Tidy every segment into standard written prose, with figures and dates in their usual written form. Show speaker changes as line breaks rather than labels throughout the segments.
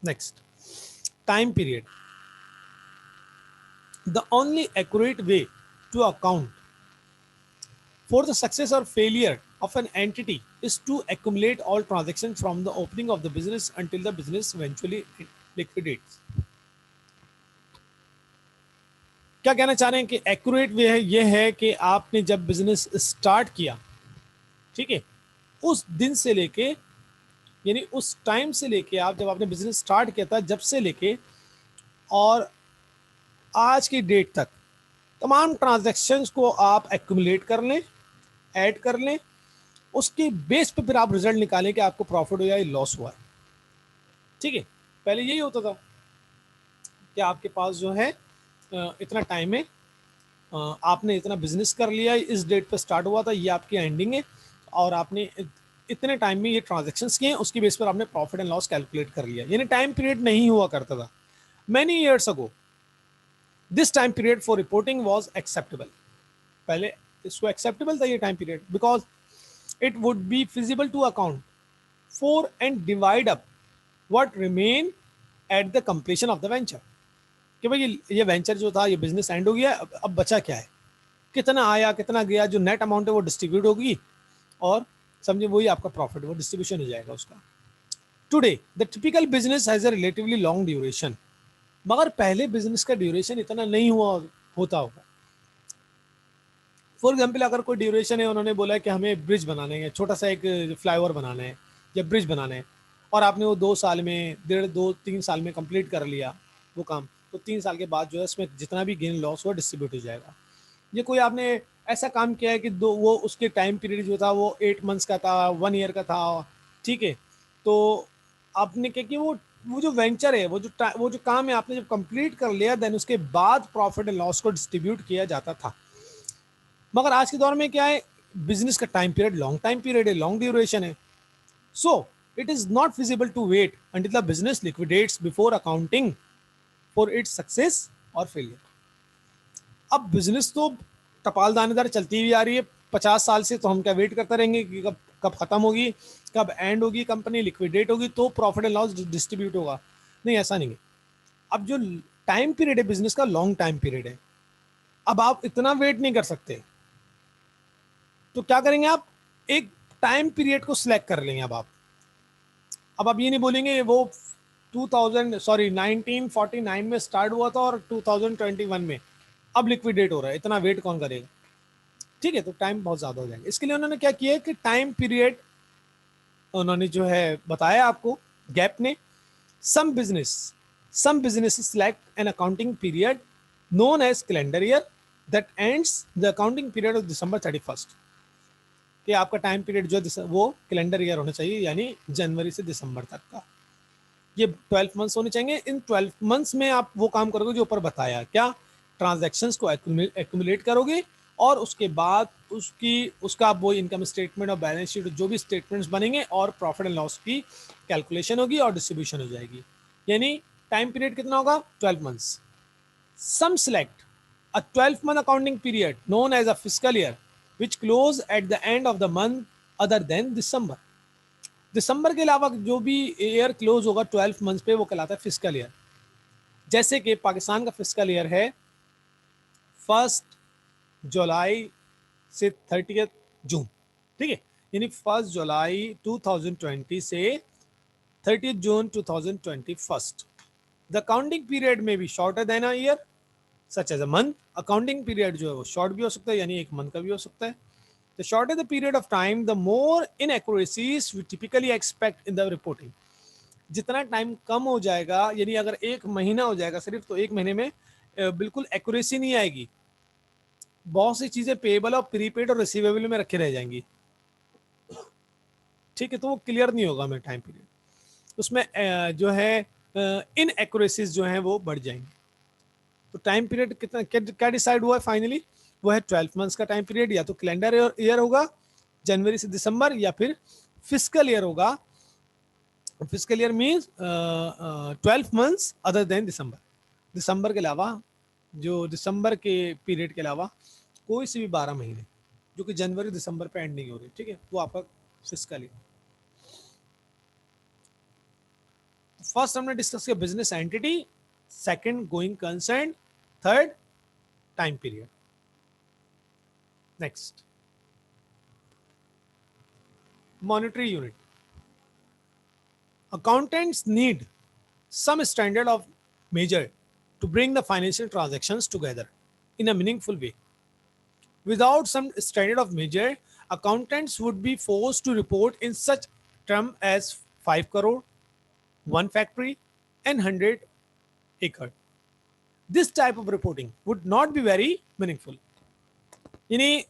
Next, time period. The only accurate way to account for the success or failure of an entity is to accumulate all transactions from the opening of the business until the business eventually liquidates. क्या कहना चाह रहे हैं कि accurate वे है ये है कि आपने जब बिजनेस स्टार्ट किया, ठीक है, उस दिन से लेके, यानी उस टाइम से लेके, आप जब आपने बिजनेस स्टार्ट किया था जब से लेके और आज की डेट तक तमाम ट्रांजैक्शंस को आप एक्यूमुलेट कर लें, ऐड कर लें, उसके बेस पे फिर आप रिजल्ट निकालें कि आपको प्रॉफिट हुआ या लॉस हुआ है. ठीक है, पहले यही होता था कि आपके पास जो है इतना टाइम है, आपने इतना बिजनेस कर लिया, इस डेट पे स्टार्ट हुआ था, ये आपकी एंडिंग है, और आपने इतने टाइम में ये ट्रांजेक्शन्स किए, उसकी बेस पर आपने प्रॉफिट एंड लॉस कैलकुलेट कर लिया. यानी टाइम पीरियड नहीं हुआ करता था. Many years ago this time period for reporting was acceptable. पहले इसको एक्सेप्टेबल था ये time period, because it would be feasible to account for and divide up what remain at the completion of the venture. कि भाई ये venture जो था, ये बिजनेस एंड हो गया, अब बचा क्या है, कितना आया कितना गया, जो नेट अमाउंट है वो डिस्ट्रीब्यूट होगी, और समझे वही आपका प्रॉफिट, वो डिस्ट्रीब्यूशन हो जाएगा उसका. Today the typical business has a relatively long duration. मगर पहले बिजनेस का ड्यूरेशन इतना नहीं हुआ होता होगा. फॉर एग्जाम्पल, अगर कोई ड्यूरेशन है, उन्होंने बोला है कि हमें ब्रिज बनाने हैं, छोटा सा एक फ्लाईओवर बनाना है या ब्रिज बनाना है, और आपने वो 2 साल में, 1.5 2 3 साल में कंप्लीट कर लिया वो काम, तो 3 साल के बाद जो है उसमें जितना भी गेन लॉस हुआ डिस्ट्रीब्यूट हो जाएगा. ये कोई आपने ऐसा काम किया है कि दो वो उसके टाइम पीरियड जो था वो 8 मंथ्स का था, 1 ईयर का था, ठीक है, तो आपने क्या कि वो जो वेंचर है, वो जो काम है, आपने जब कंप्लीट कर लिया, देन उसके बाद प्रॉफिट एंड लॉस को डिस्ट्रीब्यूट किया जाता था. मगर आज के दौर में क्या है, बिजनेस का time period long time period है, लॉन्ग ड्यूरेशन है. So it is not feasible to wait until the business liquidates before accounting for its success और फेलियर. अब बिजनेस तो टपाल दानेदार चलती हुई आ रही है 50 साल से, तो हम क्या वेट करते रहेंगे कि कब कब खत्म होगी, कब एंड होगी, कंपनी लिक्विडेट होगी, तो प्रॉफिट एंड लॉस डिस्ट्रीब्यूट होगा. नहीं, ऐसा नहीं है. अब जो टाइम पीरियड है बिजनेस का, लॉन्ग टाइम पीरियड है. अब आप इतना वेट नहीं कर सकते, तो क्या करेंगे आप, एक टाइम पीरियड को सिलेक्ट कर लेंगे. अब आप ये नहीं बोलेंगे वो 1949 में स्टार्ट हुआ था और 2021 में अब लिक्विडेट हो रहा है, इतना वेट कौन करेगा. ठीक है, तो टाइम बहुत ज्यादा हो जाएगा. इसके लिए उन्होंने क्या किया कि टाइम पीरियड उन्होंने जो है बताया आपको, गैप ने. Some business some business select an accounting period known as calendar year that ends the accounting period of December 31st. कि आपका टाइम पीरियड जो है वो कैलेंडर ईयर होना चाहिए, यानी जनवरी से दिसंबर तक का. ये 12 मंथ्स होने चाहिए. इन 12 मंथ्स में आप वो काम करोगे जो ऊपर बताया, क्या, ट्रांजैक्शंस को एक्यूमुलेट करोगे, और उसके बाद उसका वो इनकम स्टेटमेंट और बैलेंस शीट जो भी स्टेटमेंट्स बनेंगे, और प्रॉफिट एंड लॉस की कैलकुलेशन होगी और डिस्ट्रीब्यूशन हो जाएगी. यानी टाइम पीरियड कितना होगा, 12 months. Some select a 12-month accounting period known as a fiscal year which close at the end of the month other than December. दिसंबर के अलावा जो भी ईयर क्लोज होगा 12 मंथ पे, वो कहलाता है फिजिकल ईयर. जैसे कि पाकिस्तान का फिजिकल ईयर है 1 जुलाई से 30 जून. ठीक है, यानी 1 जुलाई 2020 से 30 जून 2021. द काउंटिंग पीरियड में भी shorter than a year such as a month. Accounting period जो है वो शॉर्ट भी हो सकता है, यानी 1 मंथ का भी हो सकता है. The shorter the period of time, the more inaccuracies we typically expect in the reporting. जितना टाइम कम हो जाएगा, यानी अगर 1 महीना हो जाएगा सिर्फ, तो 1 महीने में बिल्कुल एक्यूरेसी नहीं आएगी. बहुत सी चीजें पेएबल और प्रीपेड और रिसीवेबल में रखे रह जाएंगी. ठीक है, तो वो क्लियर नहीं होगा हमें टाइम पीरियड. उसमें जो है इन एक्यूरेसीज जो है वो बढ़ जाएंगी. तो टाइम पीरियड कितना क्या डिसाइड हुआ है फाइनली, वो है 12 मंथ्स का टाइम पीरियड. या तो कैलेंडर ईयर होगा जनवरी से दिसंबर, या फिर फिजिकल ईयर होगा. Fiscal year means 12 months other than December. दिसंबर के अलावा, जो दिसंबर के पीरियड के अलावा कोई से भी 12 महीने जो कि जनवरी दिसंबर पे एंड नहीं हो रही, ठीक है, वो आपका फिजिकल ईयर. फर्स्ट हमने डिस्कस किया business entity, second going concern, third time period. Next, monetary unit. Accountants need some standard of measure to bring the financial transactions together in a meaningful way. Without some standard of measure, accountants would be forced to report in such terms as 5 crore, 1 factory, and 100 acre. This type of reporting would not be very meaningful. यानी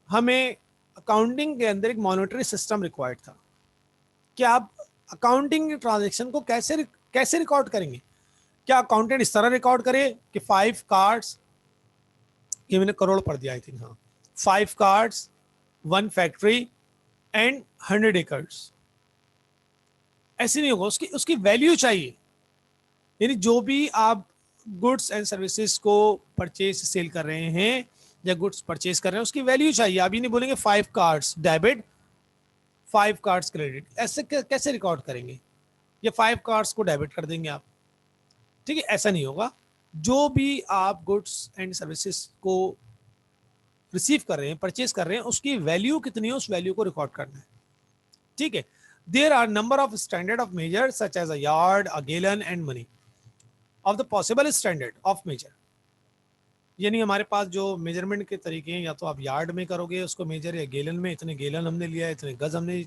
हमें accounting के अंदर एक monetary system required था कि आप accounting transaction को कैसे रिकॉर्ड करेंगे. क्या अकाउंटेंट इस तरह रिकॉर्ड करे कि 5 कार्ड्स, ये मैंने करोड़ पढ़ दिया आई थिंक, हाँ, 5 कार्ड्स, 1 फैक्ट्री एंड 100 एकर्स. ऐसे नहीं होगा. उसकी वैल्यू चाहिए. यानी जो भी आप गुड्स एंड सर्विसेज को परचेज सेल कर रहे हैं या गुड्स परचेज कर रहे हैं, उसकी वैल्यू चाहिए. आप ये नहीं बोलेंगे 5 कार्ड्स डेबिट, 5 कार्ड्स क्रेडिट. ऐसे कैसे रिकॉर्ड करेंगे? ये 5 कार्ड्स को डेबिट कर देंगे आप. ठीक है, ऐसा नहीं होगा. जो भी आप गुड्स एंड सर्विसेज को रिसीव कर रहे हैं, परचेज कर रहे हैं, उसकी वैल्यू कितनी है, उस वैल्यू को रिकॉर्ड करना है. ठीक है. There are number of standard of measure such as a yard, a gallon and money of the possible standard of measure. यानी हमारे पास जो मेजरमेंट के तरीके हैं, या तो आप यार्ड में करोगे उसको मेजर, या गैलन में, इतने गैलन हमने लिया है, इतने गज हमने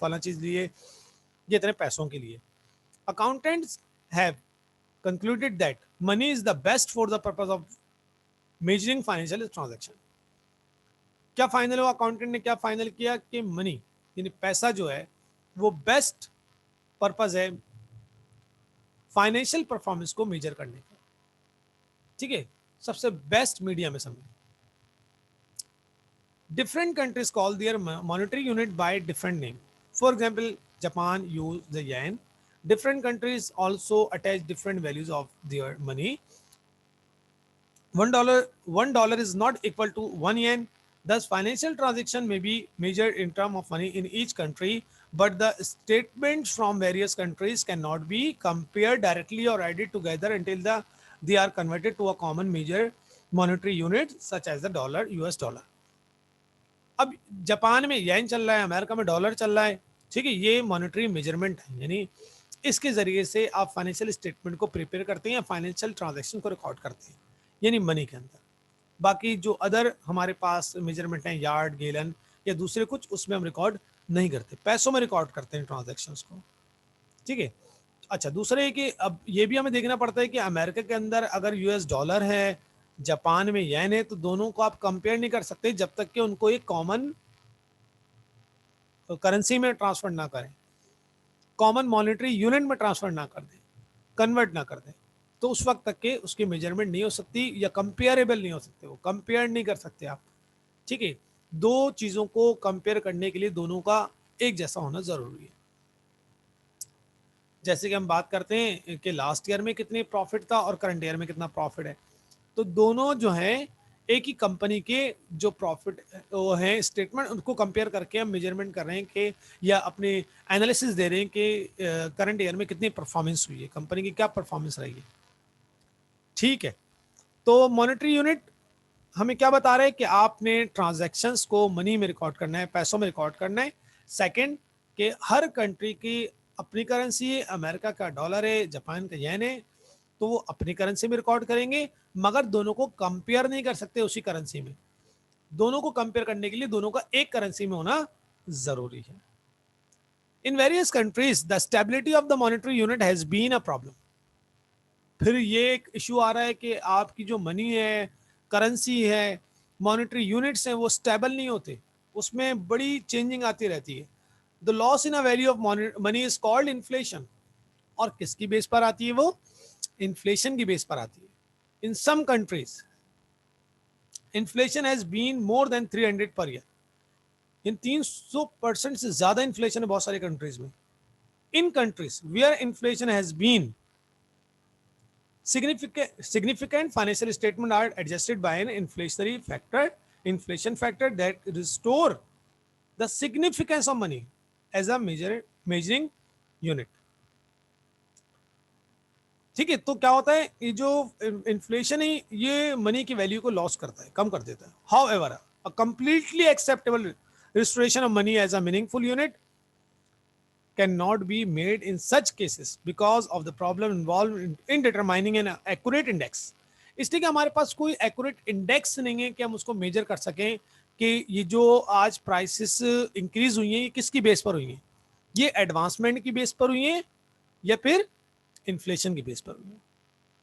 फला चीज लिए, ये इतने पैसों के लिए. Accountants have concluded that money is the best for the purpose of measuring financial transaction. क्या फाइनल हुआ? अकाउंटेंट ने क्या फाइनल किया कि मनी यानी पैसा जो है वो बेस्ट पर्पस है फाइनेंशियल परफॉर्मेंस को मेजर करने का. ठीक है, सबसे बेस्ट मीडियम है समझ. Different countries call their monetary unit by different name. For example, Japan use the yen. Different countries also attach different values of their money. $1 is not equal to 1 yen. Thus, financial transaction may be measured in terms of money in each country, but the statements from various countries cannot be compared directly or added together until they are converted to a common major monetary unit, such as the dollar, US dollar. अब Japan में येन चल रहा है, America में dollar चल रहा है. ठीक है, ये मॉनेटरी मेजरमेंट है. यानी इसके जरिए से आप फाइनेंशियल स्टेटमेंट को प्रिपेयर करते हैं या फाइनेंशियल ट्रांजैक्शन को रिकॉर्ड करते हैं, यानी मनी के अंदर. बाकी जो अदर हमारे पास मेजरमेंट हैं, यार्ड, गैलन या दूसरे कुछ, उसमें हम रिकॉर्ड नहीं करते, पैसों में रिकॉर्ड करते हैं ट्रांजैक्शंस को. ठीक है. अच्छा, दूसरे है कि अब ये भी हमें देखना पड़ता है कि अमेरिका के अंदर अगर यूएस डॉलर है, जापान में येन है, तो दोनों को आप कंपेयर नहीं कर सकते जब तक कि उनको एक कॉमन करेंसी में ट्रांसफर ना करें, कॉमन मॉनेटरी यूनिट में ट्रांसफर ना कर दें, कन्वर्ट ना कर दें. तो उस वक्त तक के उसकी मेजरमेंट नहीं हो सकती या कंपेयरेबल नहीं हो सकते, वो कंपेयर नहीं कर सकते आप. ठीक है, दो चीज़ों को कंपेयर करने के लिए दोनों का एक जैसा होना ज़रूरी है. जैसे कि हम बात करते हैं कि लास्ट ईयर में कितने प्रॉफिट था और करंट ईयर में कितना प्रॉफिट है, तो दोनों जो हैं एक ही कंपनी के जो प्रॉफिट वो हैं स्टेटमेंट, उनको कंपेयर करके हम मेजरमेंट कर रहे हैं कि या अपने एनालिसिस दे रहे हैं कि करंट ईयर में कितनी परफॉर्मेंस हुई है, कंपनी की क्या परफॉर्मेंस रही है. ठीक है. तो मॉनेटरी यूनिट हमें क्या बता रहे हैं कि आपने ट्रांजैक्शंस को मनी में रिकॉर्ड करना है, पैसों में रिकॉर्ड करना है. सेकंड, कि हर कंट्री की अपनी करेंसी है, अमेरिका का डॉलर है, जापान का येन है, तो वो अपनी करेंसी में रिकॉर्ड करेंगे, मगर दोनों को कंपेयर नहीं कर सकते उसी करेंसी में. दोनों को कंपेयर करने के लिए दोनों का एक करेंसी में होना जरूरी है. In various countries the stability of the monetary unit has been a problem. फिर ये एक इशू आ रहा है कि आपकी जो मनी है, करेंसी है, मॉनेटरी यूनिट्स हैं, वो स्टेबल नहीं होते, उसमें बड़ी चेंजिंग आती रहती है. The loss in a value of money is called inflation. और किसकी बेस पर आती है? वो इन्फ्लेशन की बेस पर आती है. In some countries inflation has been more than 300 per year. इन 300% से ज्यादा इन्फ्लेशन है बहुत सारी कंट्रीज में. In countries where inflation has been significant financial statements are adjusted by an inflation factor that restore the significance of money as a measuring unit. ठीक है, तो क्या होता है, ये जो इन्फ्लेशन है ये मनी की वैल्यू को लॉस करता है, कम कर देता है. How ever a completely acceptable restoration of money as a meaningful unit cannot be made in such cases because of the problem involved in determining an accurate index. इसलिए कि हमारे पास कोई एक्यूरेट इंडेक्स नहीं है कि हम उसको मेजर कर सकें कि ये जो आज प्राइसेस इंक्रीज हुई हैं ये किसकी बेस पर हुई हैं, ये एडवांसमेंट की बेस पर हुई हैं या फिर इन्फ्लेशन की बेस पर हुई हैं.